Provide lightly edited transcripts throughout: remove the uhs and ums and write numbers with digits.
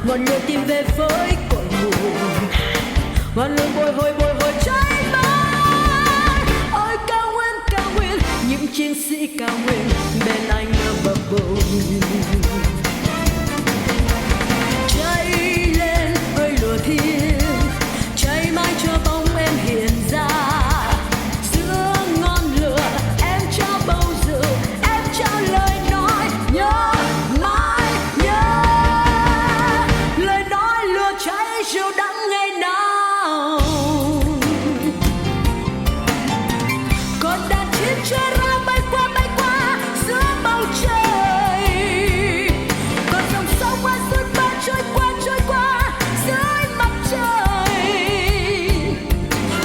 ngọn lửa tìm về với cội nguồn, ngọn lửa bồi hồi cháy bắn. Ôi cao nguyên, những chiến sĩ cao nguyên bên anh ở bờ bồi. Cháy lên ơi lửa thiên, cháy mãi cho bóng em hiện ra. Giữa ngọn lửa em trao bầu rượu, em trao lời nói nhớ mãi nhớ. Lời nói lửa cháy rượu đắng ngày nào. Còn đàn chim chơi ra bay qua giữa bầu trời. Còn dòng sông qua suốt qua trôi qua dưới mặt trời.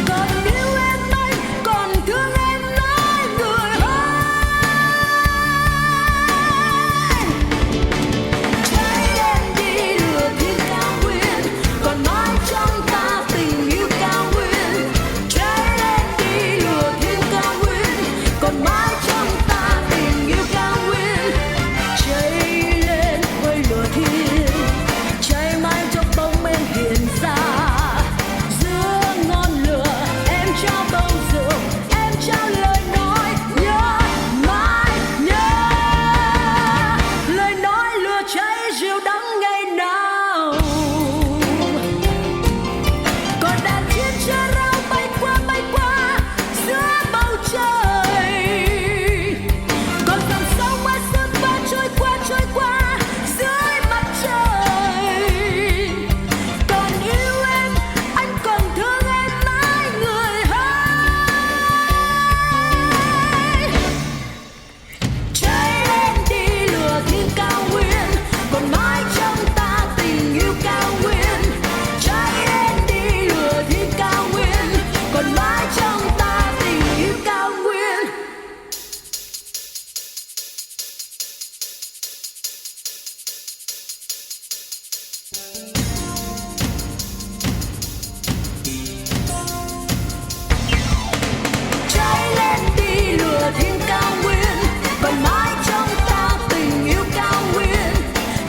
Còn yêu em anh, còn thương em nói người ơi. Cháy lên đi lửa thiên cao nguyên, còn mãi trong ta tình yêu cao nguyên. Cháy lên đi lửa thiên cao nguyên, còn mãi trong ta tình yêu cao nguyên. Cháy lên ơi lửa thiên, cháy mãi cho bóng em hiện ra. Giữa ngọn lửa em trao bầu rượu, em trao lời nói nhớ mãi nhớ. Lời nói lửa cháy rượu đắng ngày nào. Còn đàn chim chơi rao bay qua giữa bầu trời. Còn dòng sông qua suốt qua trôi qua dưới mặt trời. Còn yêu em, anh còn thương em mãi người ơi. Cháy lên đi lửa thiên cao nguyên, còn mãi trong ta tình yêu cao nguyên. Cháy lên đi lửa thiên cao nguyên, còn mãi trong ta tình yêu cao nguyên. Cháy lên đi lửa thiên cao nguyên, còn mãi trong ta tình yêu cao nguyên.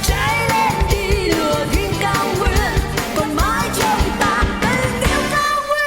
Cháy lên đi lửa thiên cao nguyên, còn mãi trong ta tình yêu cao nguyên.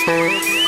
Thank you.